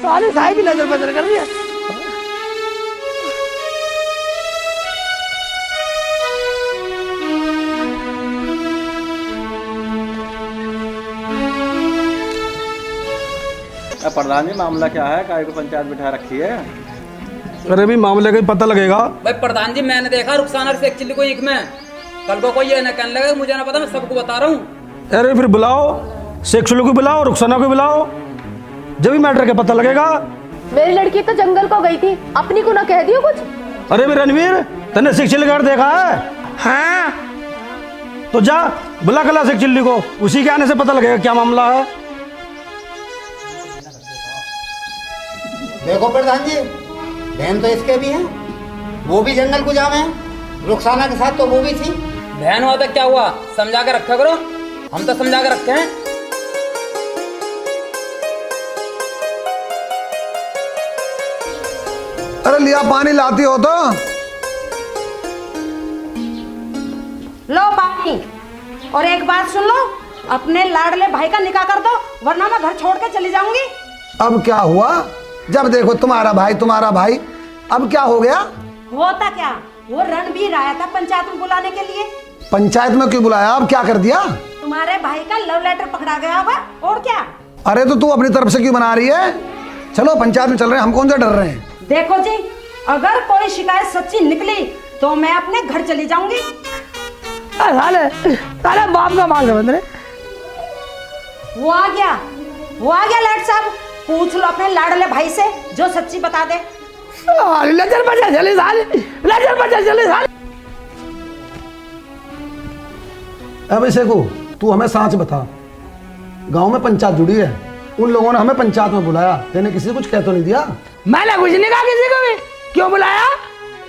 साले साहिब भी नजर बदल कर रही है। प्रधान जी मामला क्या है? काय को पंचायत बिठा रखी है? अरे भी मामले का ही पता लगेगा। भाई प्रधान जी मैंने देखा रुखसाना से एक्चुअली कोई एक में कल को कोई ये ना कहने लगा मुझे ना पता, मैं सबको बता रहा हूँ। अरे फिर बुलाओ, सेक्सुअल को बुलाओ, रुखसाना को बुलाओ, जब भी मैटर का पता लगेगा। मेरी लड़की तो जंगल को गई थी, अपनी को ना कह दियो कुछ। अरे भी रणवीर तने सेक्सुअल गार्ड देखा है? हाँ तो जा बुला कला सेक्सुअल को, उसी के आने से पता लगेगा क्या मामला है। देखो प्रधान जी, बहन तो इसके भी है, वो भी जंगल को जावे हैं, रुखसाना के साथ तो वो भी थी। बहन हुआ तो क्या हुआ, समझा के रखा करो, हम तो समझा के रखे हैं। अरे लिया पानी लाती हो तो। लो पानी, और एक बात सुन लो, अपने लाडले भाई का निकाह कर दो, वरना मैं घर छोड़ के चली जाऊंगी। अब क्या हुआ? जब देखो तुम्हारा भाई तुम्हारा भाई, अब क्या हो गया? होता क्या, वो रणवीर आया था पंचायत में बुलाने के लिए। पंचायत में क्यों बुलाया? अब क्या कर दिया? तुम्हारे भाई का लव लेटर पकड़ा गया होगा, और क्या। अरे तो तू अपनी तरफ से क्यों बना रही है? चलो पंचायत में चल रहे हैं, हम कौन सा डर रहे हैं। देखो जी, अगर कोई शिकायत सच्ची निकली तो मैं अपने घर चली जाऊंगी। साले साले बाप का माल समझ रहे। वो आ गया लाड साहब, पूछ लो अपने लाडले भाई से जो सच्ची बता दे। लजर बजा चले साले, लजर बजा चले साले। अब इसे को तू हमें सच बता, गांव में पंचायत जुड़ी है, उन लोगों ने हमें पंचायत में बुलाया, तेने किसी कुछ कह तो नहीं दिया? मैंने कुछ नहीं कहा किसी को भी, क्यों बुलाया?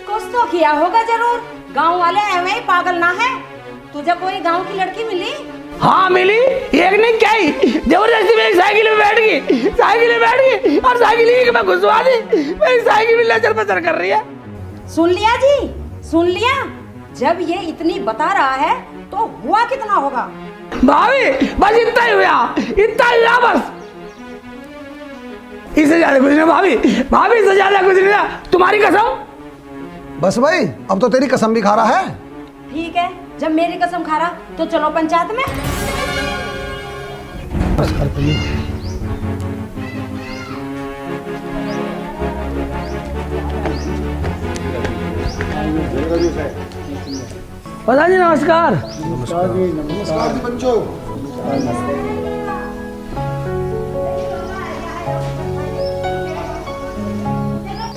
कुछ तो किया होगा जरूर, गांव वाले ऐਵੇਂ ही पागल ना है। तुझे कोई गांव की लड़की मिली? हाँ मिली, एक नहीं क्या ही, जबरदस्ती मेरी साइकिल में बैठ गई और साइकिल ही मैं घुसवा दी, मेरी साइकिल भी लचर पचर कर रही है। सुन लिया जी, सुन लिया। जब ये इतनी बता रहा है तो हुआ कितना होगा? भाभी बस इतना ही हुआ बस, इससे ज्यादा कुछ नहीं भाभी, इससे ज्यादा कुछ नहीं। तुम्हारी कसम। बस भाई, अब तो तेरी कसम भी खा रहा है। ठीक है, जब मेरी कसम खा रहा तो चलो पंचायत में। बस कर तुम। प्रधान जी नमस्कार। नमस्कार जी बच्चों।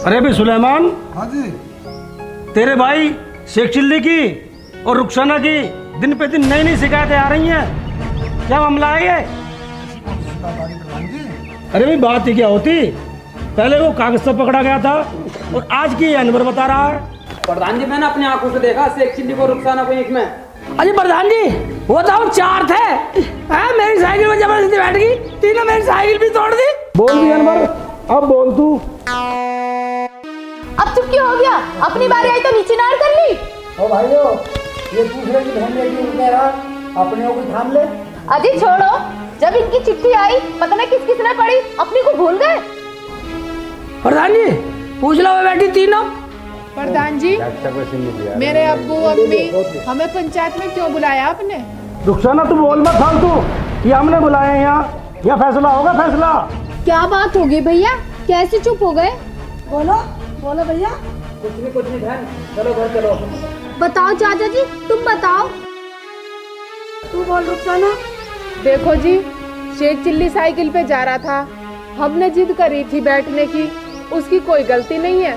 अरे भी सुलेमान, हाँ जी। तेरे भाई शेख चिल्ली की और रुखसाना की दिन पे दिन नई नई शिकायतें आ रही हैं, क्या मामला है ये? अरे भाई बात ही क्या होती, पहले वो कागज से पकड़ा गया था और आज की अनवर बता रहा है। प्रधान जी मैंने अपनी आंखों से देखा शेख चिल्ली को रुखसाना को एक में। अरे प्रधान जी वो तो हम चार थे, मेरी साइकिल में जबरदस्ती बैठ गई, तीनों मेरी साइकिल भी तोड़ दी। बोल भी अनवर, अब बोल तू। अब चुप क्यों हो गया? अपनी बारी आई तो नीचे नार कर ली। ओ भाइयों, ये दूसरे की बहन बेटी उनके रहा, अपने को थाम ले। अजी छोड़ो, जब इनकी चिट्ठी आई पता नहीं किस किसने पढ़ी, अपनी को भूल गए। प्रधान जी पूछ लो बैठी तीनों। प्रधान जी, मेरे अब्बू अम्मी हमें पंचायत में क्यों बुलाया आपने? रुखसाना तू बोल मत फालतू, ये हमने बुलाया यहाँ फैसला होगा फैसला। क्या बात होगी भैया, कैसे चुप हो गए? बोलो बोलो भैया। कुछ नहीं बहन, चलो घर चलो। बताओ चाचा जी, तुम बताओ। तू बोल रुखसाना। देखो जी, शेख चिल्ली साइकिल पे जा रहा था, हमने जिद करी थी बैठने की, उसकी कोई गलती नहीं है।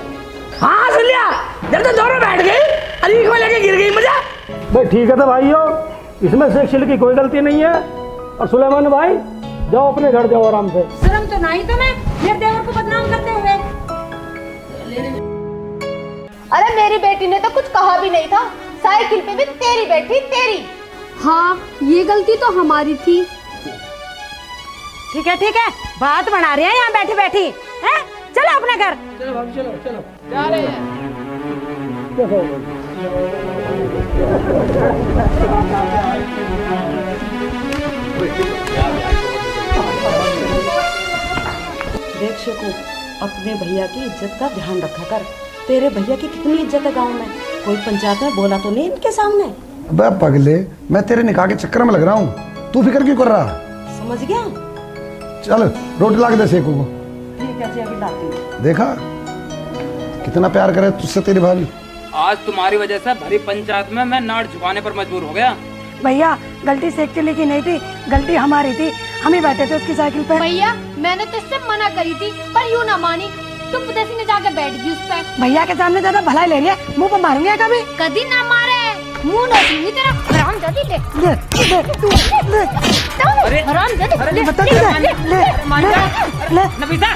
हाँ सुन लिया, जब तो दोनों बैठ गई, अली को लेके गिर गई मुझे। भाई ठीक है तो भाइयों, इसमें शेख चिल्ली की कोई गलती नहीं है, और सुलेमान भाई जाओ अपने घर जाओ आराम से। शर्म तो नहीं तुम्हें, मेरे देवर को बदनाम करते हुए। अरे मेरी बेटी ने तो कुछ कहा भी नहीं था, साइकिल पे भी तेरी बैठी तेरी। हाँ ये गलती तो हमारी थी। ठीक है, बात बना रहे हैं यहाँ बैठी बैठी हैं? चलो अपने घर। चलो भाभी चलो जा रहे हैं। चलो। देख शेखू, अपने भैया की इज्जत का ध्यान रखा कर। तेरे भैया की कितनी इज्जत है गांव में, कोई पंचायत में बोला तो नहीं इनके सामने। अबे पगले, मैं तेरे निकाह के चक्कर में लग रहा हूँ, तू फिक्र क्यों कर रहा? समझ गया? चल रोटी ला के दे सेकू को। ठीक है जी, अभी लाती हूँ। देखा कितना प्यार करे तुझसे तेरी भाभी। आज तुम्हारी वजह से भरी पंचायत में मैं नाट झुकाने पर मजबूर हो गया। भैया गलती शेख चिल्ली की नहीं थी, गलती हमारी थी। हम ही बैठे थे उसकी साइकिल पे। भैया मैंने तो इससे मना करी थी पर यूँ ना मानी, तुम पदेसी ने जाके बैठ गई उस पर। भैया के सामने ज्यादा भलाई ले रही है, मुंह पर मारूंगी कभी। कभी ना मारे, मुंह ना छूई तेरा हरामजादी। ले ले ले तू ले अरे हरामजादी, बता दे ले ले। नफीसा,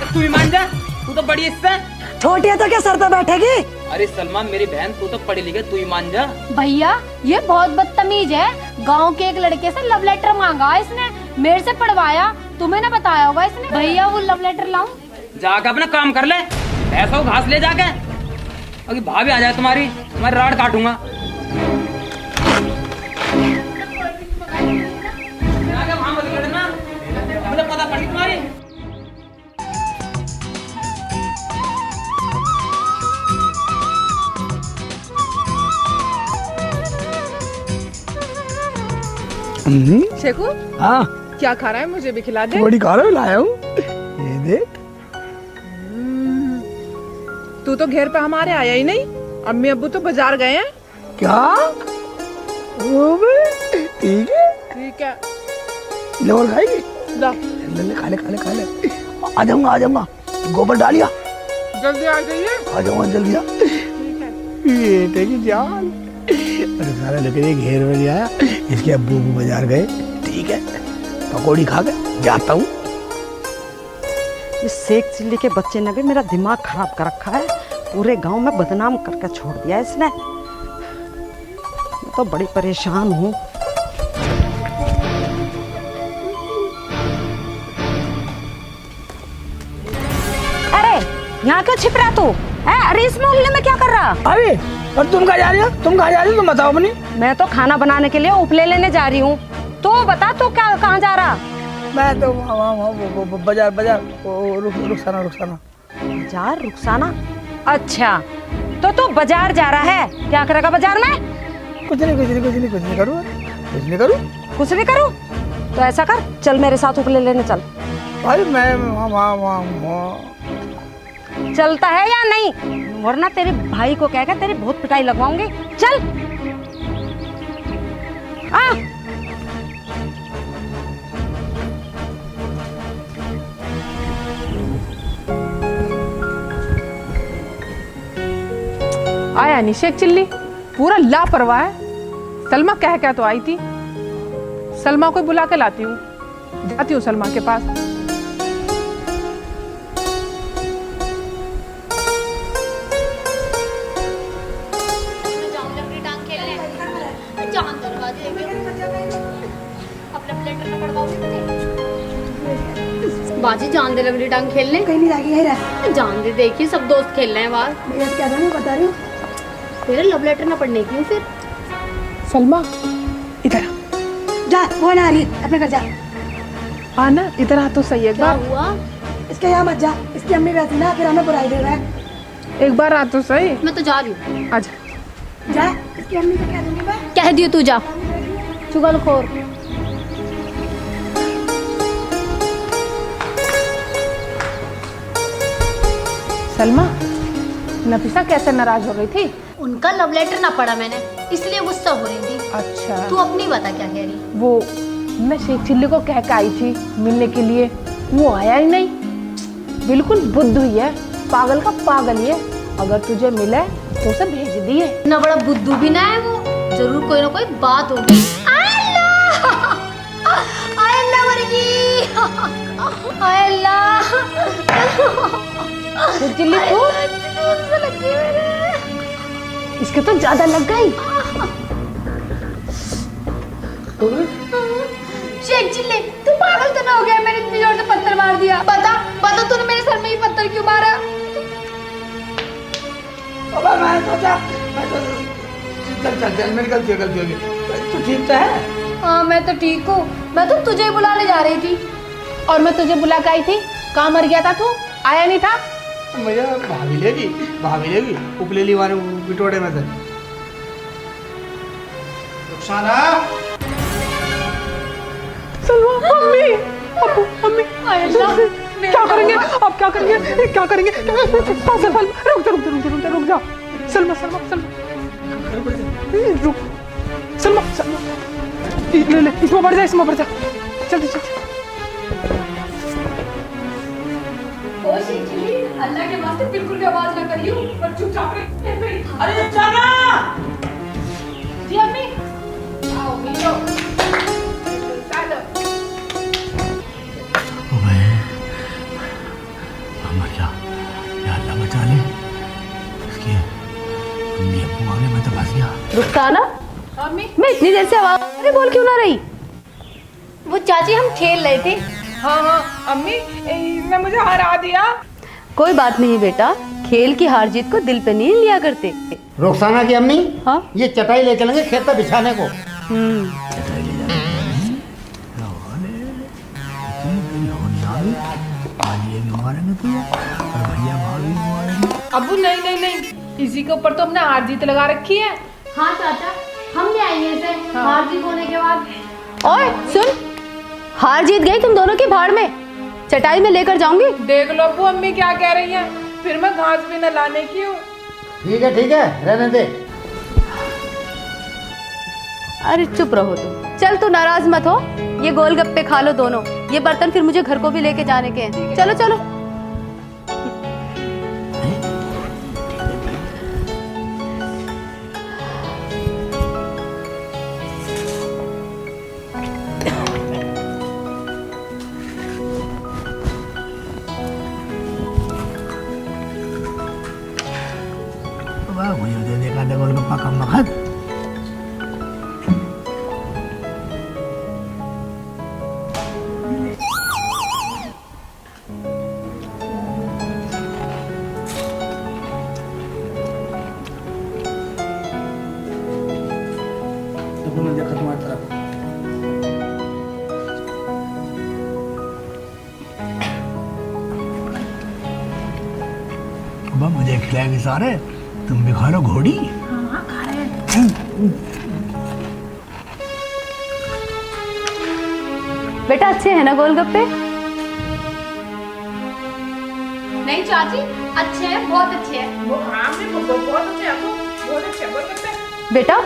तू ही मान जा, तू तो बड़ी इससे। छोटी है तो क्या सर पे बैठेगी? अरे सलमान मेरी बहन, तू तो पढ़ी लिखी, तू ही मान जा। भैया ये बहुत बदतमीज है, गांव के एक लड़के से लव लेटर मांगा इसने, मेरे से पढ़वाया, तुम्हें ना बताया होगा इसने। भैया वो लव लेटर लाऊं? जाके अपना काम कर ले, ऐसा घास ले जाके। अभी भाभी आ जाए तुम्हारी राड काटूंगा। जाके वहाँ मत लड़ना, मुझे पता पड़ी तुम्हारी। शेखू हाँ क्या खा रहा है, मुझे भी खिला दे। बड़ी कार लाया हूँ, ये देख। तू तो घेर पे हमारे आया ही नहीं, अम्मी अब्बू तो बाजार गए हैं। क्या? वो भी ठीक है, ठीक है ले और खाएगी। ला ले ले, खा ले खा ले खा ले। आ जाऊंगा, गोबर डालिया। जल्दी आ जाइए। आ जाऊंगा जल्दी आ। ठीक है। ये देखी जान, अरे सारा लेकर ये घेर में नहीं आया, इसके अब्बू बाजार गए। ठीक है, पकौड़ी खा के जाता हूँ। इस शेख चिल्ली के बच्चे ने भी मेरा दिमाग खराब कर रखा है, पूरे गांव में बदनाम करके छोड़ दिया इसने। मैं तो बड़ी परेशान हूँ। अरे यहाँ क्यों छिप रहा तू? अरे इस मोहल्ले में क्या कर रहा? अरे और तुम कहाँ जा रही हो? तुम बताओ अपनी। मैं तो खाना बनाने के लिए उपले लेने जा रही हूँ। तो बता तू क्या कहाँ जा रहा? मैं तो बाजार रुखसाना। बाजार रुखसाना? अच्छा तो तू बाजार जा रहा है, क्या करेगा बाजार में? कुछ नहीं करूँ। कुछ नहीं करूँ? तो ऐसा कर, चल मेरे साथ उपले लेने चल। अरे मैं चलता है या नहीं, वरना तेरे भाई को कहकर तेरी बहुत पिटाई लगवाऊंगी। चल आ। आया नहीं शेख चिल्ली, पूरा लापरवाह है। सलमा कह तो आई थी, सलमा को बुला के लाती हूँ, जाती हूँ सलमा के पास। बाजी जान दे लकड़ी टांग खेलने। कहीं नहीं जाएगी, यही रह। जान दे, देखिए सब दोस्त खेल रहे हैं बाहर। भैया क्या मैं बता रही हूँ, तेरे लव लेटर ना पढ़ने क्यों फिर? सलमा इधर जा, वो ना आ रही, अपने घर जा। आना इधर आ तो सही एक क्या बार। हुआ? इसके यहाँ मत जा, इसकी अम्मी वैसी ना फिर हमें बुराई दे रहा है। एक बार आ तो सही। मैं तो जा रही हूँ। आजा। जा, इसकी अम्मी से कह दूंगी मैं। कह दियो तू जा, चुगलखोर। सलमा, नफीसा कैसे नाराज हो गई थी? उनका लव लेटर ना पढ़ा मैंने, इसलिए गुस्सा हो रही थी। अच्छा तू अपनी बता क्या कह रही? वो मैं शेख चिल्ली को कह के आई थी मिलने के लिए, वो आया ही नहीं। बिल्कुल बुद्ध हुई है, पागल का पागल ही है। अगर तुझे मिले तो उसे भेज दिए। ना बड़ा बुद्धू भी ना है वो, जरूर कोई ना कोई बात होगी। चिल्ली को इसके तो ज्यादा लग गई। शेख चिल्ली तू पागल तो ना हो गया? मैंने इतनी जोर से पत्थर मार दिया। बता तूने मेरे सर में ही पत्थर क्यों मारा? चल चल चल, मेरी गलती होगी। तू ठीक तो है? हाँ मैं तो ठीक हूँ। मैं तो तुझे बुलाने जा रही थी। और मैं तुझे बुला के आई थी, कहाँ मर गया था तू, आया नहीं था? मुझे भाभी लेगी उपलेली वाले बिटोड़े में से। रुखसाना, सलमा, मम्मी, अबू, मम्मी, क्या करेंगे अब, क्या करेंगे, क्या करेंगे? रुक जा सलमा, रुक, सलमा, ले इसमें बढ़ जा, चल। अल्लाह के वास्ते बिल्कुल भी आवाज ना करियो और चुपचाप रहे। अरे जाना। जी अम्मी, आओ मिलो। मर जा, या अल्लाह बचा ले। इसके अम्मी अब्बू आगे मैं तो फंस गया। रुखसाना, अम्मी, मैं इतनी देर से आवाज अरे बोल क्यों ना रही? वो चाची हम खेल रहे थे। हाँ अम्मी, ने मुझे हरा दिया। कोई बात नहीं बेटा, खेल की हार जीत को दिल पे नहीं लिया करते। रुखसाना की अम्मी, हाँ? ये चटाई ले चलेंगे खेत पे बिछाने को। अबू नहीं, इसी के ऊपर तो हमने हार जीत लगा रखी है। हाँ चाचा, हम ले आएंगे इसे हार जीत होने के बाद। ओए सुन, हार जीत गई तुम दोनों की भाड़ में, चटाई में लेकर जाऊंगी। देख लो अबू, अम्मी क्या कह रही हैं, फिर मैं घास भी न लाने की हूँ। ठीक है, रहने दे। अरे चुप रहो तुम, चल तू नाराज मत हो, ये गोलगप्पे खा लो दोनों, ये बर्तन फिर मुझे घर को भी लेके जाने के हैं। चलो। मुझे देखा था गोलगप्पा का मखन। देखा तुम्हारी तरफ। मुझे खिलाएंगे सारे, तुम भी खा लो घोड़ी। हाँ खा रहे हैं। बेटा अच्छे हैं ना गोलगप्पे? नहीं चाची, अच्छे हैं, बहुत अच्छे हैं। वो हाँ भी बहुत अच्छे हैं, बहुत अच्छे गोलगप्पे। बेटा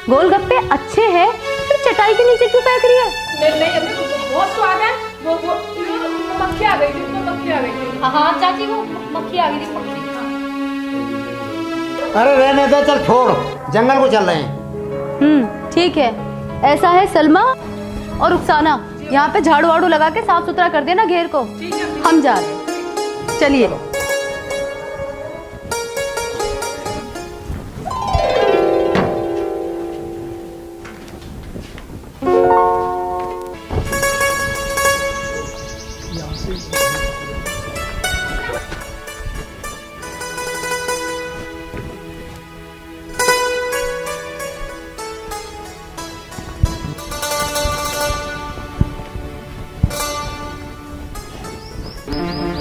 गोलगप्पे अच्छे हैं, फिर चटाई के नीचे क्यों फेंक रही है? नहीं अम्मी, बहुत स्वाद है। वो मक्खी आ गई थी। हाँ चाची, वो मक्खी आ गई थी। अरे रहने दे, चल छोड़, जंगल को चल रहे हैं। ठीक है, ऐसा है सलमा और रुखसाना, यहाँ पे झाड़ू वाड़ू लगा के साफ सुथरा कर देना घेर को। हम जा रहे हैं, चलिए।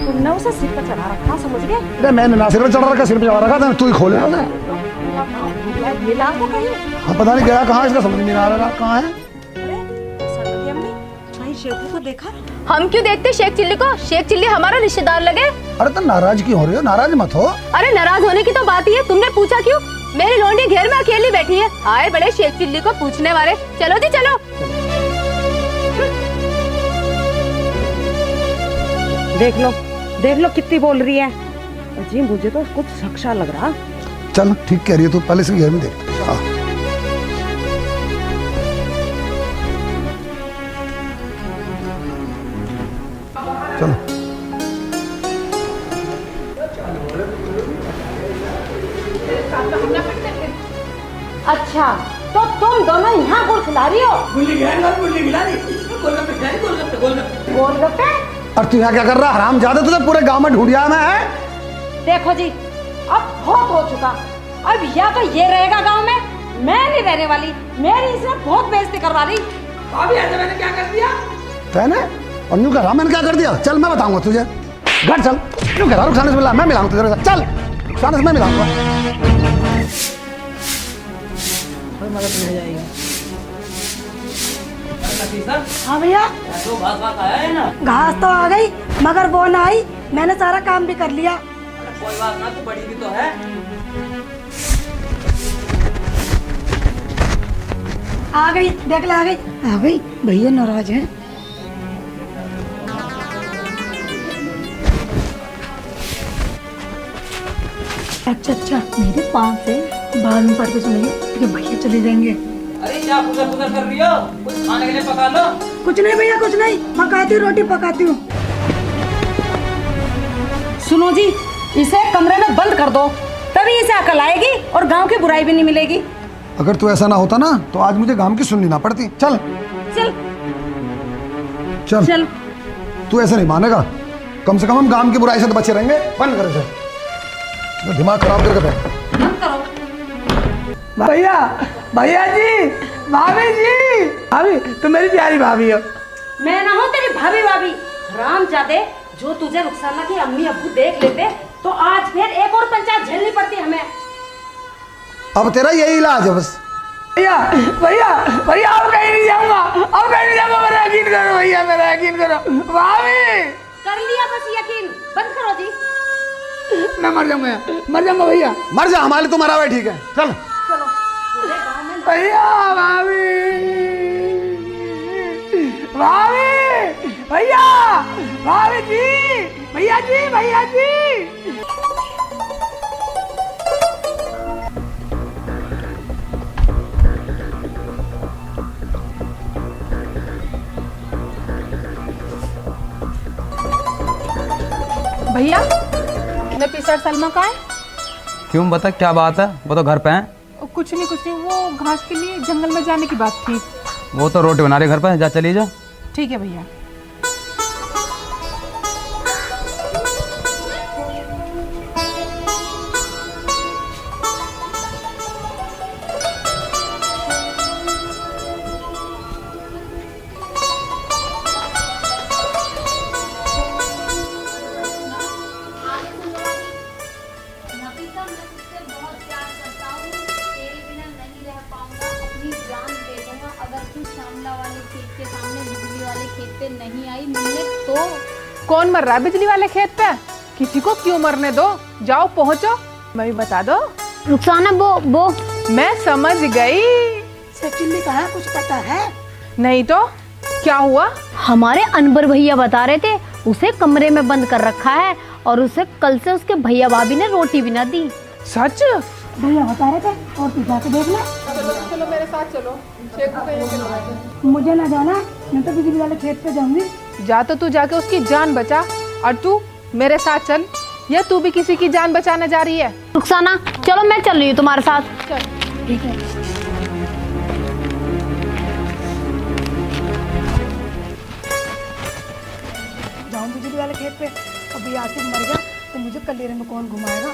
तुमने उसे सिर पर चढ़ा रखा, समझ गए? अरे मैंने ना सिर पे चढ़ा रखा, सिर पे चढ़ा रखा था, तू ही खोले ना। मिला तो कहीं? हाँ पता नहीं गया कहाँ, इसका समझ नहीं आ रहा कहाँ है। शेखू को देखा? हम क्यों देखते शेख चिल्ली को? शेख चिल्ली हमारा रिश्तेदार लगे। अरे तो नाराज क्यों हो रही हो? नाराज मत हो। अरे नाराज होने की तो बात ही है, तुमने पूछा क्यों? मेरी लोंडी घेर में अकेली बैठी है, आए बड़े शेख चिल्ली को पूछने वाले। चलो जी चलो। देख लो कितनी बोल रही है जी, मुझे तो कुछ शक लग रहा। चल ठीक कह रही है तू, पहले से घेर में देख। हाँ चलो। अच्छा तो तुम दोनों यहाँ गुड़ खिला रही हो? गोलगप्पे? और तू यहाँ क्या कर रहा है? हराम ज्यादा तुझे पूरे गांव में ढूंढिया मैं है। देखो जी, अब बहुत हो चुका, अब या तो ये रहेगा गांव में, मैं नहीं रहने वाली, मेरी इसने बहुत बेइज्जती करवा ली। भाभी ऐसे मैंने क्या कर दिया? मैंने और न्यू कह रहा मैंने क्या कर दिया? चल मैं बताऊंगा तुझे, घर चल। न्यू कह रहा रुखसाना से मिला, मैं मिलाऊंगा तुझे, चल रुखसाना से मैं मिलाऊंगा। हाँ भैया, तो घास आया है ना? घास तो आ गई मगर वो ना आई, मैंने सारा काम भी कर लिया। कोई बात ना, तू बड़ी भी तो है। आ गई, देख ले आ गई भैया नाराज हैं। अच्छा मेरे पास से बाद में पढ़ के सुनेंगे कि भैया चले जाएंगे। अरे क्या पुदर पुदर कर रही हो? कुछ खाने के लिए पका लो। कुछ नहीं भैया, कुछ नहीं, पकाती हूँ, रोटी पकाती हूँ। सुनो जी, इसे कमरे में बंद कर दो, तभी इसे अकल आएगी और गांव की बुराई भी नहीं मिलेगी। अगर तू ऐसा ना होता ना तो आज मुझे गांव की सुननी ना पड़ती। चल चल चल चल। तू ऐसे नहीं मानेगा, कम से कम हम गांव की बुराई से तो बचे रहेंगे। बंद कर इसे, तो दिमाग खराब करके बैठ। भैया, भैया जी, भाभी जी, भाभी तुम मेरी प्यारी भाभी हो। मैं ना हूँ तेरी भाभी भाभी, हरामजादे। जो तुझे रुखसाना की अम्मी अब्बू देख लेते तो आज फिर एक और पंचायत झेलनी पड़ती हमें। अब तेरा यही इलाज है बस। भैया भैया भैया, अब कहीं नहीं जाऊंगा, अब कहीं नहीं जाऊंगा, मेरा यकीन करो भैया, मेरा यकीन करो। भाभी कर लिया बस यकीन, बंद करो जी। मैं मर जाऊंगा भैया। मर जा, हमारे लिए तो मरा हुआ है, ठीक है चल। चलो पूरे गांव में भैया, भाभी, भाभी, भैया, भाभी जी, भैया जी, भैया जी। भैया, नफीसा सलमा कहाँ है? क्यों, बता क्या बात है? वो तो घर पे हैं। कुछ नहीं, वो घास के लिए जंगल में जाने की बात थी। वो तो रोटी बना रहे घर पे, जा चली जा। ठीक है भैया। नहीं आई मिलने तो कौन मर रहा है बिजली वाले खेत पे? किसी को क्यों मरने दो, जाओ पहुंचो, मैं भी बता दो। रुखसाना वो मैं समझ गई। चिल्ली कहा, कुछ पता है? नहीं तो क्या हुआ? हमारे अनबर भैया बता रहे थे उसे कमरे में बंद कर रखा है और उसे कल से उसके भैया भाभी ने रोटी भी ना दी। सच? भैया बता रहे थे, और तू जाके देख ले। चलो मेरे साथ चलो। मुझे ना जाना, मैं तो बिजली वाले खेत पे जाऊंगी। जा तो तू जाके उसकी जान बचा, और तू मेरे साथ चल, या तू भी किसी की जान बचाने जा रही है? रुखसाना चलो, मैं चल रही हूँ तुम्हारे साथ। चल। ठीक है। जाऊं बिजली वाले खेत पे, अभी आसिफ मर गया तो मुझे कलेरे में कौन घुमाएगा?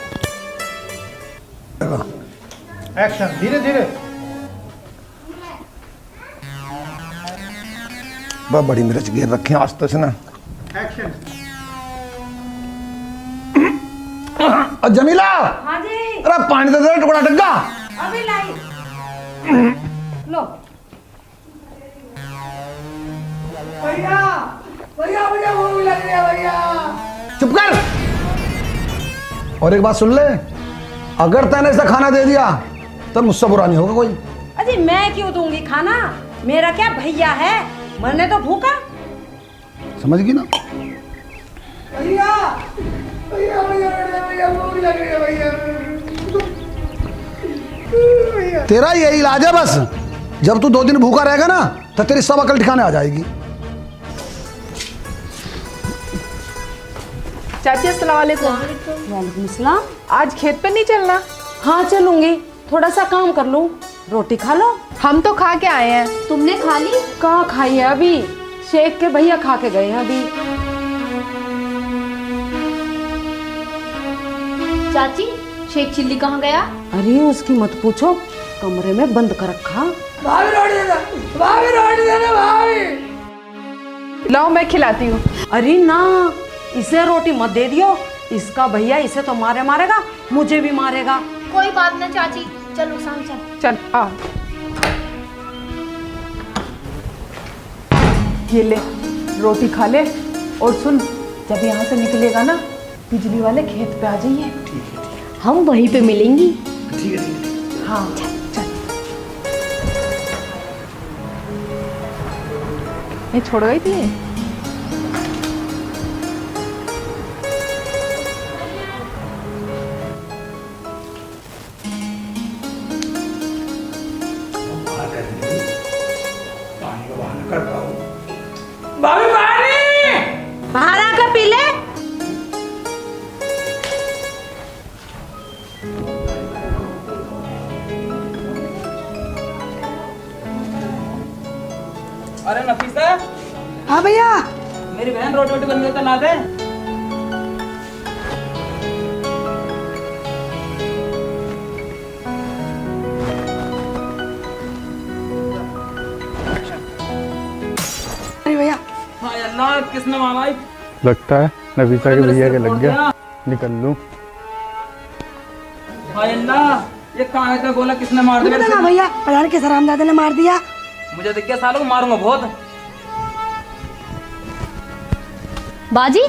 एक्शन, धीरे धीरे। बहुत बड़ी मिर्च गिर रखी है आज तो इसने। एक्शन। और जमीला, हाँ जी, अरे पानी दे दे, टुकड़ा डग्गा। अभी लाई। लो भैया, भैया, भैया, भूख लग रही है भैया। चुप कर। और एक बात सुन ले, अगर तैने इसे खाना दे दिया तो मुझसे बुरा नहीं होगा कोई। अजी मैं क्यों दूंगी खाना, मेरा क्या भैया है, मरने तो भूखा। समझ गई ना? भैया, भैया, भैया, भैया, भूख लग रही है भैया। भैया, तेरा यही इलाज है बस। जब तू 2 दिन भूखा रहेगा ना तो तेरी सब अकल ठिकाने आ जाएगी। चाची अस्सलाम वालेकुम। वालेकुम सलाम। आज खेत पे नहीं चलना? हाँ चलूंगी, थोड़ा सा काम कर लूं, रोटी खा लो। हम तो खा के आए हैं। तुमने खा ली? कहाँ खाई है अभी, शेख के भैया खा के गए हैं अभी। चाची शेख चिल्ली कहाँ गया? अरे उसकी मत पूछो, कमरे में बंद कर रखा। भाभी रोटी दे दो, भाभी रोटी दे दो, भाभी। लाओ मैं खिलाती हूँ। अरे ना, इसे रोटी मत दे दियो, इसका भैया इसे तो मारेगा, मुझे भी मारेगा। कोई बात ना चाची, चल रुखसाना चल। चल आ, ये ले रोटी खा ले। और सुन, जब यहाँ से निकलेगा ना, बिजली वाले खेत पे आ जाइए। हम वहीं पे मिलेंगी। हाँ चल। ये छोड़ गई थी। भाभी पानी। बाहर आकर पी ले। अरे नफीसा, हाँ भैया। मेरी बहन रोटी वोटी बन गई तो ला दे। अरे भैया, हाय अल्लाह, किसने मारा? लगता है नफीसा के भैया के लग गया, निकल लूं। हाय अल्लाह, ये कहाँ का गोला किसने मार दिया? ना भैया, प्रधान के सरामजादे ने मार दिया। मुझे दिख गया, सालों को मारूंगा बहुत। बाजी,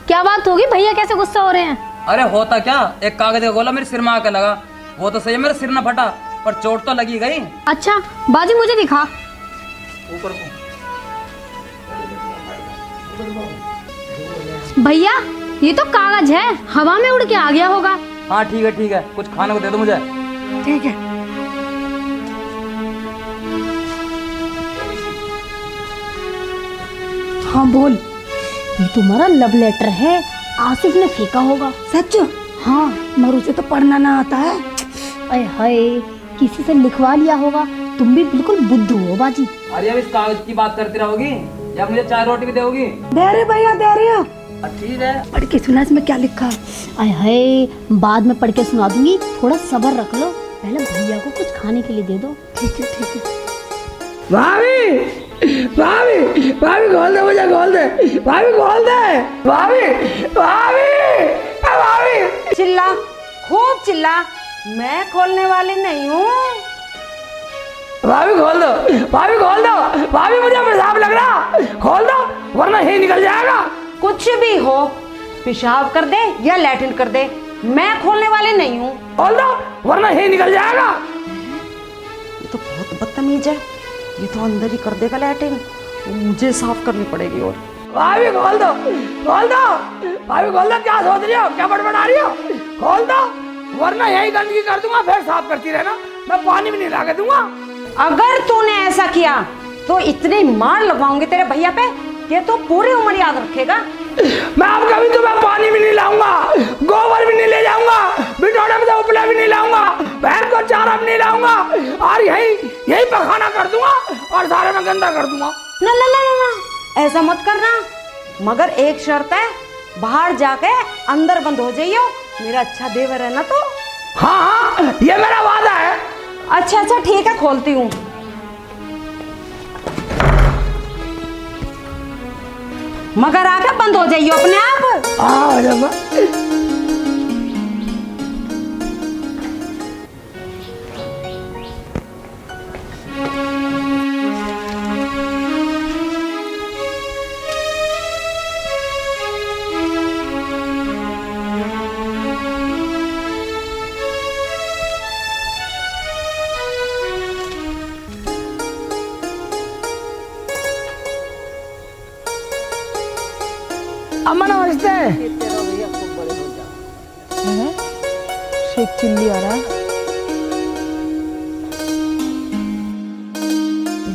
क्या बात होगी? भैया कैसे गुस्सा हो रहे हैं? अरे होता क्या, एक कागज का गोला मेरे सिर में आकर लगा। वो तो सही है, मेरा सिर न फटा, पर चोट तो लगी गई। अच्छा बाजी, मुझे दिखा। ऊपर को। भैया ये तो कागज है, हवा में उड़ के आ गया होगा। हाँ ठीक है, कुछ खाने को दे दो मुझे। ठीक है। हाँ बोल। ये तुम्हारा लव लेटर है, आसिफ ने फेंका होगा। सच? हाँ, मगर उसे तो पढ़ना ना आता है। अरे हाय, किसी से लिखवा लिया होगा। तुम भी बिल्कुल बुद्धू हो बाजी। अरे अब इस कागज की बात करती रहोगी या मुझे चाय रोटी भी दोगी? दे रहे भैया, दे रही हो। ठीक है, पढ़ के सुना इसमें क्या लिखा है। अरे हाय, बाद में पढ़ के सुना दूंगी, थोड़ा सब्र रख लो। पहले भैया को कुछ खाने के लिए दे दो। ठीक है। भाभी भाभी खोल दे, मुझे खोल दे। भाभी खोल दे। भाभी। चिल्ला, खूब चिल्ला, मैं खोलने वाली नहीं हूँ। भाभी खोल दो। भाभी मुझे पेशाब लग रहा, खोल दो वरना ही निकल जाएगा। कुछ भी हो, पेशाब कर दे या लैट्रिन कर दे, मैं खोलने वाली नहीं हूँ। खोल दो वरना ही निकल जाएगा। ये तो बहुत बदतमीज है, ये तो अंदर ही कर देगा लैट्रिन, मुझे साफ करनी पड़ेगी। और भाभी खोल दो। भाभी खोल दो, क्या सोच रही हो, क्या बड़बड़ा रही हो? खोल दो वरना यही गंदगी कर दूंगा, फिर साफ करती रहना, मैं पानी भी नहीं ला के दूंगा। अगर तूने ऐसा किया तो इतनी मार लगवाऊंगी तेरे भैया पे कि तू पूरी उम्र याद रखेगा। मैं अब कभी तुम्हें पानी भी नहीं लाऊंगा, गोबर भी नहीं ले जाऊंगा, बिटोड़े में से उपला भी नहीं लाऊंगा, भैंस को चारा भी नहीं लाऊंगा, और यही पखाना कर दूंगा और सारे में गंदा कर दूंगा। ना, ऐसा मत करना, मगर एक शर्त है, बाहर जाके अंदर बंद हो जाइयो, मेरा अच्छा देवर है ना। तो हाँ, ये मेरा वादा है। अच्छा ठीक है, खोलती हूँ। मगर आके बंद हो जाइयो अपने आप। हाँ जब अम्मा नमस्ते। शेख चिल्ली आ रहा है।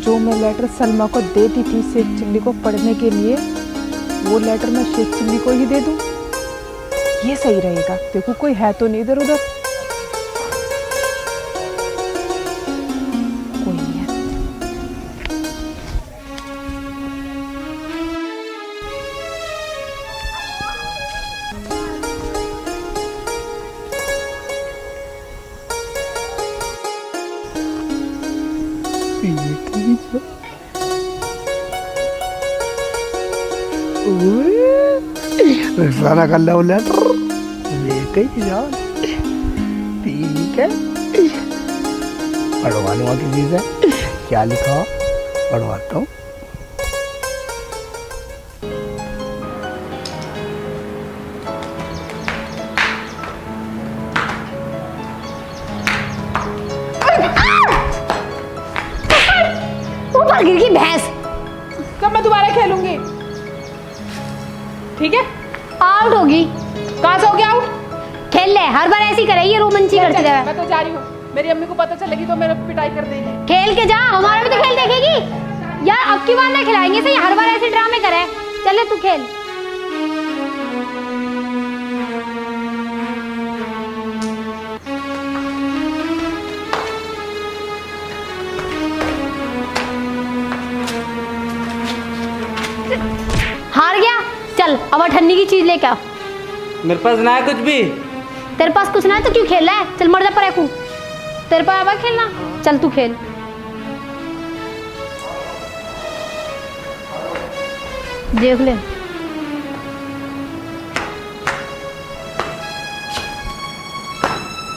जो मैं लेटर सलमा को देती थी शेख चिल्ली को पढ़ने के लिए, वो लेटर मैं शेख चिल्ली को ही दे दूं, ये सही रहेगा। देखो कोई है तो नहीं इधर उधर, कोई नहीं है। रुखसाना का लव लेटर लेके ही जाओ। ठीक है, पढ़वा लूँगा किसी से। क्या लिखा हो पढ़वाता हूँ। ऊपर गिर गई भैंस। कब मैं दोबारा खेलूंगी? ठीक है, आउट होगी। कहाँ से हो गया आउट? खेल ले, हर बार ऐसी करे, ये रोमांची करती रहे। मैं तो जा रही हूँ, मेरी अम्मी को पता चलेगी तो मेरे पिटाई कर देगी। खेल के जा, हमारा भी तो खेल देखेगी यार। अब की बार ना खिलाएंगे सही, हर बार ऐसे ड्रामे करे। चले तू खेल। हार गया, चल अब ठन्नी की चीज लेके आ। मेरे पास ना है कुछ भी। तेरे पास कुछ ना है तो क्यों खेल रहा है? चल मर जा पर एकू। तेरे पास अब खेलना, चल तू खेल। देख ले,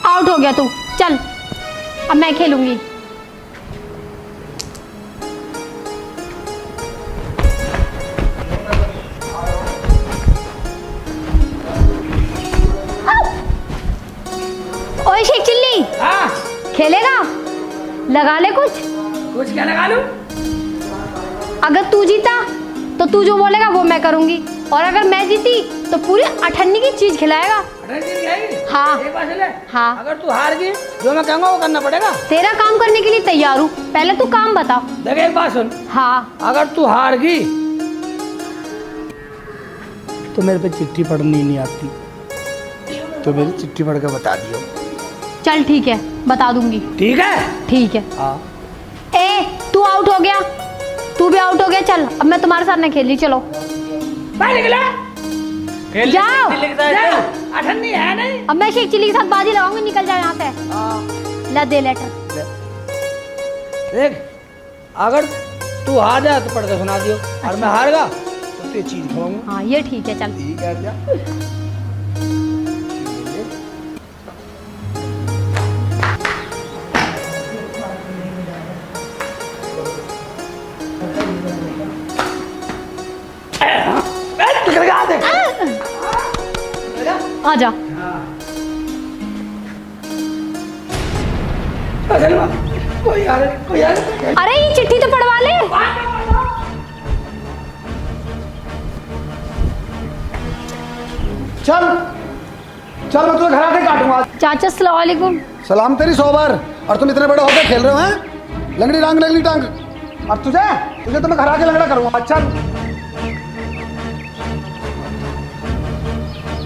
आउट हो गया तू। चल अब मैं खेलूंगी। ओए शेख चिल्ली, हाँ, खेलेगा? लगा ले कुछ। कुछ क्या लगा लूं? अगर तू जीता तो तू जो बोलेगा वो मैं करूंगी, और अगर मैं जीती तो पूरी अठन्नी की चीज खिलाएगा। हाँ। एक बात सुन, हाँ। अगर तू हार गई जो मैं कहूँगा वो करना पड़ेगा। तेरा काम करने के लिए तैयार हूँ, पहले तू काम बता। देख एक बात सुन, हाँ। अगर तू हार गई तो मेरे पे चिट्ठी पढ़नी नहीं आती, तो मेरी चिट्ठी पढ़ के बता दियो। चल ठीक है, बता दूंगी। ठीक है? ठीक है। हाँ। ए तू आउट हो गया, तू भी आउट हो गया। चल अब मैं तुम्हारे साथ नहीं खेल रही, चलो बाहर निकला। जाओ। अठन्नी है नहीं। अब मैं शेख चिल्ली के साथ बाजी लगाऊंगी, निकल जाओ यहाँ से। ला दे लेटर। देख, अगर तू हार जाए तो पढ़ के सुना दियो, और मैं हार गया तो तू चीज खाऊंगा। हाँ ये ठीक है, चल। ठीक है क्या? आ जा। कोई यार। अरे ये चिट्ठी तो पढ़वा ले। चल चल, मैं तुझे घर आके काटूंगा। चाचा अस्सलाम वालेकुम। सलाम तेरी सोबर। और तुम इतने बड़े होकर खेल रहे हो हैं? लंगड़ी टांग लगली टांग। और तुझे तो मैं घर आके लंगड़ा करूंगा। चल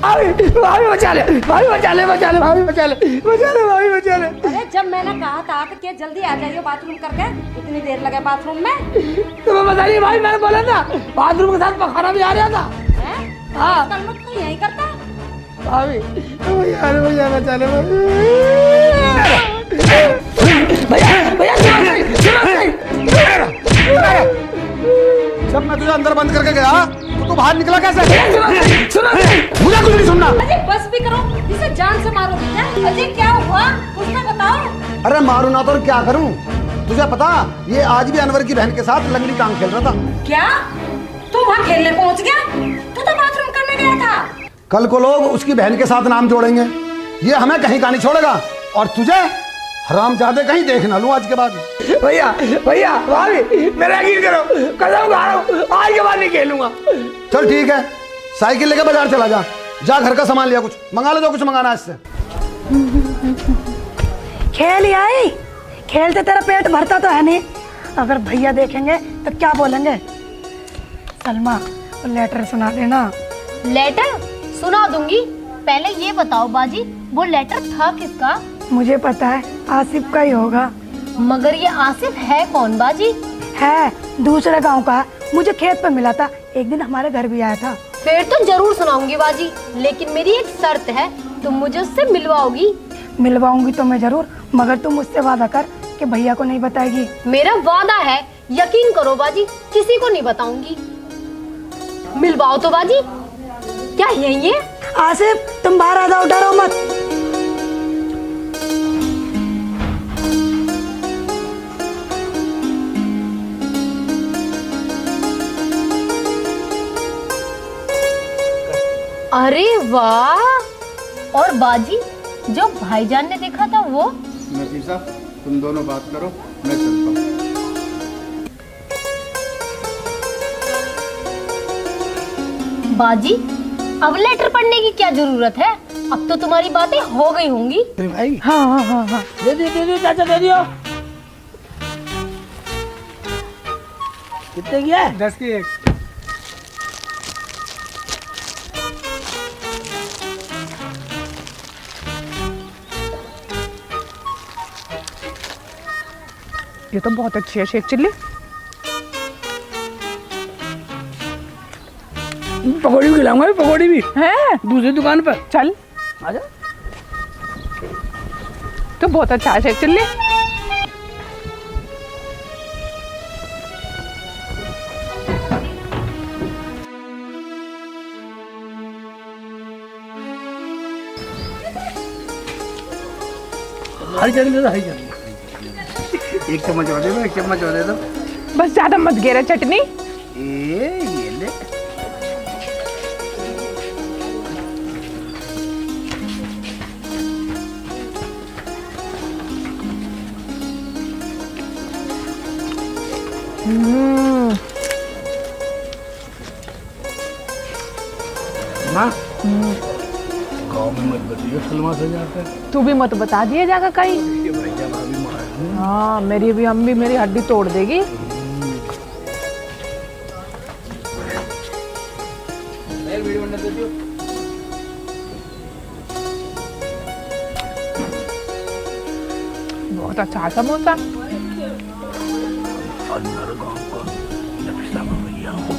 भाभी बचा ले, भाभी बचा ले, बचा ले, भाभी बचा ले, बचा ले, भाभी बचा ले। अरे जब मैंने कहा था कि जल्दी आ जाइए बाथरूम करके, इतनी देर लगे बाथरूम में। तुम्हें बताइए भाई, मैंने बोला था बाथरूम के साथ पखाना भी आ रहा था। हाँ कल मत तू यही करता। भाभी यार, भैया बचा ले भैया, भैया जब मैं तुझे अंदर बंद करके गया तो तू बाहर निकला कैसे? सुनो, मुझे कुछ नहीं सुनना। अजय बस भी करो, इसे जान से मारो। अजय क्या हुआ कुछ तो बताओ। अरे मारू ना तो और क्या करूं? तुझे पता, ये आज भी अनवर की बहन के साथ लंगड़ी टांग खेल रहा था। क्या तू वहाँ खेलने पहुँच गया? तू तो बाथरूम करने गया था। कल को लोग उसकी बहन के साथ नाम जोड़ेंगे, ये हमें कहीं का नहीं छोड़ेगा। और तुझे हरामजादे कहीं देख ना लूं आज के बाद। भैया भैया, भाभी मेरा यकीन करो, कसम खा रहा हूं, आज के बाद नहीं खेलूंगा। चल ठीक है, साइकिल लेके बाजार चला जा। जा घर का सामान लिया, कुछ मंगा लो जो कुछ मंगाना है इससे। खेल आई, खेलते तेरा पेट भरता तो है नहीं। अगर भैया देखेंगे तो क्या बोलेंगे? सलमा लेटर सुना देना। लेटर सुना दूंगी। पहले ये बताओ बाजी, वो लेटर था किसका? मुझे पता है, आसिफ का ही होगा। मगर ये आसिफ है कौन बाजी? है दूसरे गांव का, मुझे खेत पे मिला था, एक दिन हमारे घर भी आया था। फिर तो जरूर सुनाऊंगी बाजी, लेकिन मेरी एक शर्त है, तुम मुझे उससे मिलवाओगी। मिलवाऊंगी तो मैं जरूर, मगर तुम मुझसे वादा कर कि भैया को नहीं बताएगी। मेरा वादा है, यकीन करो बाजी, किसी को नहीं बताऊंगी। मिलवाओ तो बाजी। क्या यही है? आसिफ तुम बाहर आ जाओ, डरो मत। अरे वाह। और बाजी जो भाईजान ने देखा था वो? नसीब साहब तुम दोनों बात करो, मैं चलता हूँ। बाजी अब लेटर पढ़ने की क्या जरूरत है? अब तो तुम्हारी बातें हो गई होंगी। भाई हाँ हाँ हाँ हाँ। दे दियो चाचा, दे दियो। कितने की है? 10 की 1। ये तो बहुत अच्छी है शेख चिल्ली। पकौड़ी भी खिलाऊंगा, पकौड़ी भी है दूसरी दुकान पर। चल आजा। तो बहुत अच्छा है शेख चिल्ली। हरी चटनी दे दो, हरी चटनी। एक चम्मच और दे दो, एक चम्मच और दे दो। बस ज्यादा मत गेरा चटनी। ये ले। माँ गाँव में मत बताइए, सलमा से जाता है। तू भी मत बता दिए जाकर कहीं। ये भैया भाभी मार। हाँ मेरी भी अम्मी मेरी हड्डी तोड़ देगी। वीडियो बनने दे दियो। बहुत अच्छा है समोसा। अंदर गाँव का नफीसा में भैया हूँ।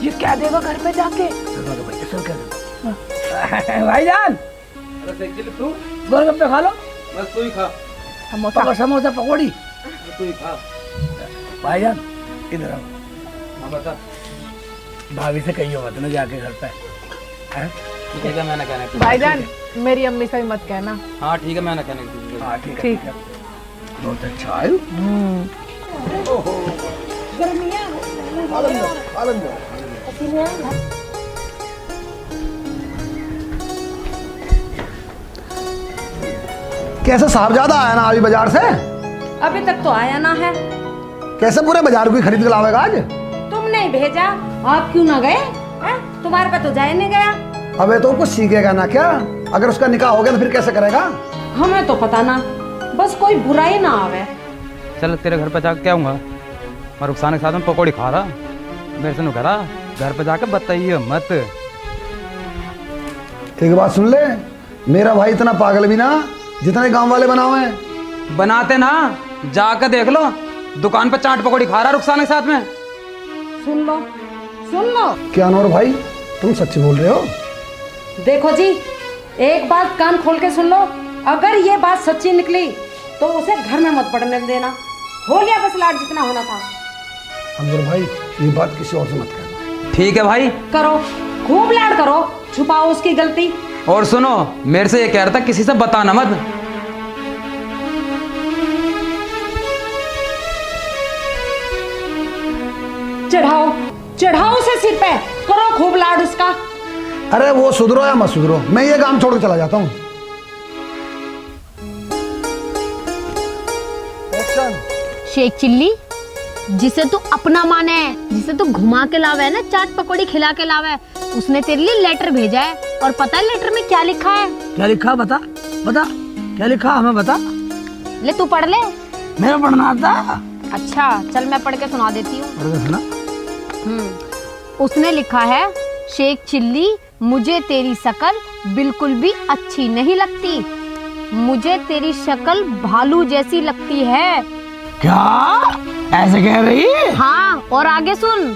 ये क्या देगा घर पे जाके? भैया सर क्या देगा? भाईजान तू गोलगप्पे खा लो। बस तू ही खा, समोसा समोसा पकौड़ी। तू ही खा। भाईजान इधर आओ, हाँ बता। भाभी से कहियो मत ना जाके घर पे। हैं? ठीक है मैंने कहने की। भाईजान मेरी अम्मी से भी मत कहना। हाँ ठीक है मैंने कहने की। हाँ ठीक है। ठीक है। बहुत अच्छा है। कैसे साहबजादा आया ना अभी बाजार से? अभी तक तो आया ना है। कैसे पूरे बाजार को ही खरीद के लावेगा आज? तुमने भेजा, आप क्यों ना गए? हैं? तुम्हारे पे तो जाए नहीं गया। अबे तो कुछ सीखेगा ना क्या? अगर उसका निकाह हो गया तो फिर कैसे करेगा? हमें तो पता ना, बस कोई बुराई ना आवे। चल तेरे घर पे जाके क्या आऊँगा, मैं रुखसाना के साथ में पकौड़ी खा रहा, मेरे से नु करा घर पे जाके बताइए मत। एक बात सुन ले, मेरा भाई इतना पागल भी ना जितने गांव वाले बनाओ हैं। बनाते ना, जाकर देख लो, दुकान पे चाट पकौड़ी खा रहा रुखसाना के साथ में। सुन लो सुन लो। क्या नौर भाई तुम सच्ची बोल रहे हो? देखो जी, एक बात कान खोल के सुन लो, अगर ये बात सच्ची निकली तो उसे घर में मत पड़ने देना। हो गया बस लाड जितना होना था। अंदर भाई ये बात किसी और से मत करना। ठीक है भाई, करो, खूब लाड करो, छुपाओ उसकी गलती। और सुनो, मेरे से ये कह रहा था किसी से बताना मत। चढ़ाओ चढ़ाओ उसे सिर पे, करो खूब लाड उसका। अरे वो सुधरो या मत सुधरो, मैं ये काम छोड़ के चला जाता हूँ। शेख चिल्ली, जिसे तू अपना माने, जिसे तू घुमा के लावे है ना, चाट पकौड़ी खिला के लावे है, उसने तेरे लिए लेटर भेजा है। और पता है लेटर में क्या लिखा है? क्या लिखा? बता बता, क्या लिखा हमें बता। ले तू पढ़ ले। मेरा पढ़ना आता। अच्छा चल मैं पढ़ के सुना देती हूँ। पढ़ के सुना। उसने लिखा है, शेख चिल्ली, मुझे तेरी शक्ल बिल्कुल भी अच्छी नहीं लगती। मुझे तेरी शक्ल भालू जैसी लगती है। क्या ऐसे कह रही? हाँ, और आगे सुन,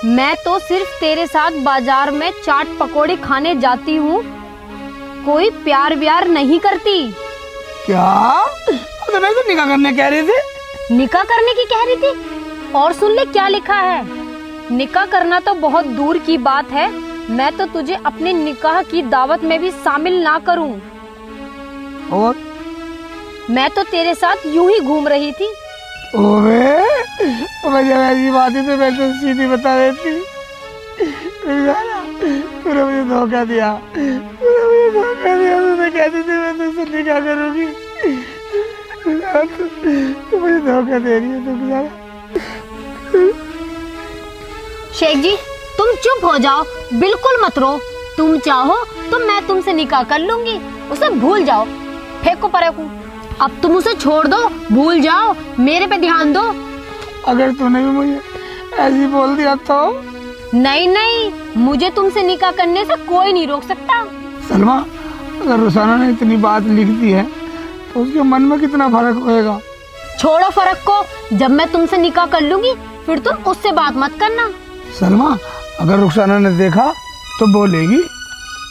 मैं तो सिर्फ तेरे साथ बाजार में चाट पकौड़ी खाने जाती हूँ, कोई प्यार व्यार नहीं करती। क्या? तो नहीं तो निकाह करने कह रही थी। निकाह करने की कह रही थी। और सुन ले क्या लिखा है, निकाह करना तो बहुत दूर की बात है, मैं तो तुझे अपने निकाह की दावत में भी शामिल ना करूं। और मैं तो तेरे साथ यूं ही घूम रही थी। ओबे जब ऐसी बात है तो मैं तो सीधी बता देती। तूने मुझे धोखा दिया, तूने कहती थी मैं तुझसे निकाह करूंगी, तू मुझे धोखा दे रही है। तुम शेख जी तुम चुप हो जाओ, बिल्कुल मत रो। तुम चाहो तो मैं तुमसे निकाह कर लूंगी, उसे भूल जाओ, फेंको परेको। अब तुम उसे छोड़ दो, भूल जाओ, मेरे पे ध्यान दो। अगर तूने भी मुझे ऐसी बोल दिया तो? नहीं नहीं, मुझे तुमसे निकाह करने से कोई नहीं रोक सकता। सलमा, अगर रुसाना ने इतनी बात लिख दी है तो उसके मन में कितना फर्क होएगा? छोड़ो फर्क को, जब मैं तुमसे निकाह कर लूंगी फिर तुम उससे बात मत करना। सलमा, अगर रुखसाना ने देखा तो बोलेगी?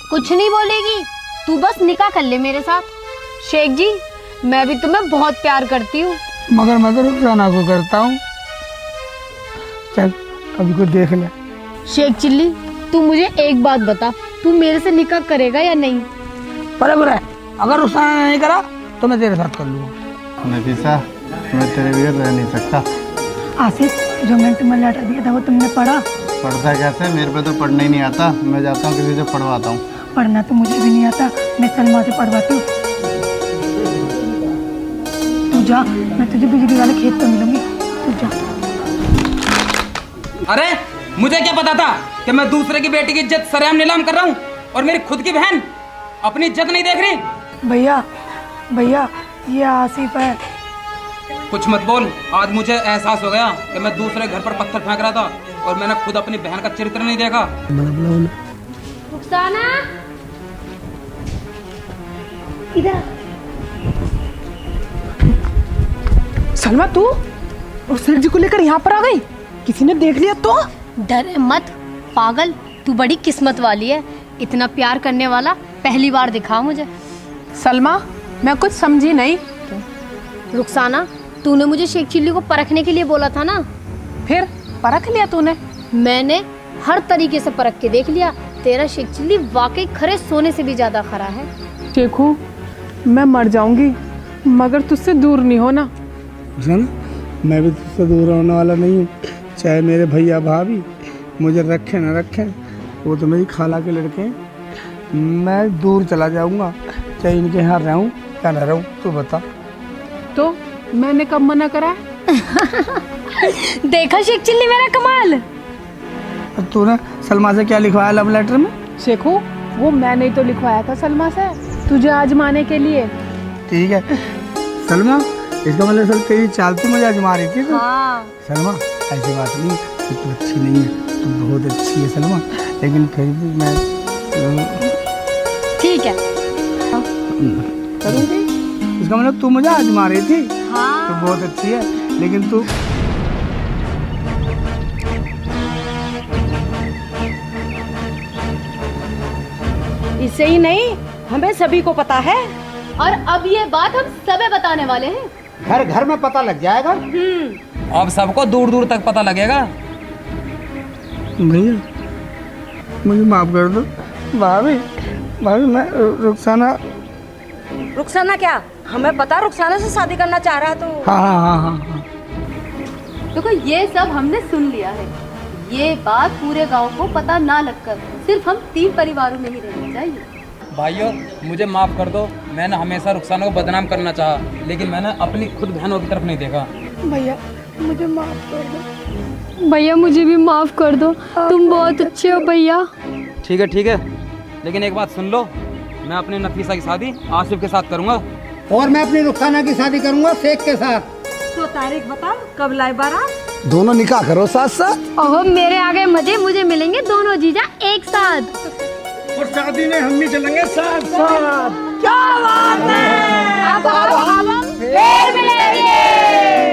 कुछ नहीं बोलेगी, तू बस निकाह कर ले मेरे साथ। शेख जी मैं भी तुम्हें बहुत प्यार करती हूँ। मगर मैं तो रुखसाना को करता हूँ। चल कभी को देख ले। शेख चिल्ली तू मुझे एक बात बता, तू मेरे से निकाह करेगा या नहीं? पर बुरा है, अगर रुखसाना ने नहीं करा तो मैं तेरे साथ कर लूँगा। नफीसा, मैं तेरे बगैर रह नहीं सकता। आसिफ, जो मैंने तुम्हें लेटर दिया था वो तुमने पढ़ा? पढ़ता कैसे, मेरे पे तो पढ़ना ही नहीं आता। मैं जाता हूँ किसी से पढ़वाता हूँ। पढ़ना तो मुझे भी नहीं आता, मैं सलमा से पढ़वाती हूँ। तू जा, मैं तुझे बिजली वाले खेत पे मिलूंगी, तू जा। अरे मुझे क्या पता था कि मैं दूसरे की बेटी की इज्जत सरेआम नीलाम कर रहा हूँ और मेरी खुद की बहन अपनी इज्जत नहीं देख रही। भैया भैया, ये आसिफ है। कुछ मत बोल, आज मुझे एहसास हो गया कि मैं दूसरे घर पर पत्थर फेंक रहा था और मैंने खुद अपनी बहन का चरित्र नहीं देखा। रुखसाना इधर। सलमा तू और सर जी को लेकर यहाँ पर आ गई, किसी ने देख लिया तो? डरे मत पागल, तू बड़ी किस्मत वाली है, इतना प्यार करने वाला पहली बार दिखा मुझे। सलमा मैं कुछ समझी नहीं। रुखसाना तूने मुझे शेख चिल्ली को परखने के लिए बोला था ना? फिर परख लिया तूने? मैंने हर तरीके से परख के देख लिया, तेरा शेख चिल्ली वाकई खरे सोने से भी ज्यादा खरा है। शेखू मैं मर जाऊंगी मगर तुझसे दूर नहीं होना। मैं भी तुझसे दूर होने वाला नहीं हूँ, चाहे मेरे भैया भाभी मुझे रखे न रखें, वो तो मेरी खाला के लड़के हैं। मैं दूर चला जाऊँगा, चाहे इनके यहाँ रहूँ क्या न रहूँ, तू बता। तो मैंने कब मना करा? देखा शेख चिल्ली मेरा कमाल। तूने सलमा से क्या लिखवाया लव लेटर में? शेखू वो मैंने ही तो लिखवाया था सलमा से, तुझे आजमाने के लिए। ठीक है सलमा, इसका मतलब सर तेरी चालती मुझे आजमा रही थी। हाँ। सलमा ऐसी बात नहीं कि तू अच्छी नहीं है, तू बहुत अच्छी है सलमा, लेकिन फिर भी मैं ठीक है करूँगी। इसका मतलब तू मुझे आजमा रही थी। हाँ। तू बहुत अच्छी है, लेकिन तू इसे ही नहीं हमें सभी को पता है, और अब ये बात हम सबे बताने वाले हैं। घर घर में पता लग जाएगा। अब सबको दूर दूर तक पता लगेगा। भैया मुझे माफ कर दो। भाभी भाभी, मैं रुखसाना क्या, हमें पता रुखसाना से शादी करना चाह रहा तो। हाँ। देखो ये सब हमने सुन लिया है, ये बात पूरे गांव को पता ना लगकर सिर्फ हम 3 परिवारों में ही रहनी चाहिए। भाइयों मुझे माफ कर दो, मैंने हमेशा रुखसाना को बदनाम करना चाहा, लेकिन मैंने अपनी खुद बहनों की तरफ नहीं देखा। भैया मुझे माफ कर दो। भैया मुझे भी माफ कर दो, तुम बहुत अच्छे हो भैया। ठीक है, लेकिन एक बात सुन लो, मैं अपनी नफीसा की शादी आसिफ के साथ करूंगा। और मैं अपनी रुखसाना की शादी करूंगा शेख के साथ। तो तारीख बता, कब लाए बारात? दोनों निकाह करो साथ साथ। ओहो मेरे आगे मजे मुझे मिलेंगे दोनों जीजा एक साथ, और शादी में हम भी चलेंगे साथ साथ। क्या बात है। अब हम फिर मिलेंगे।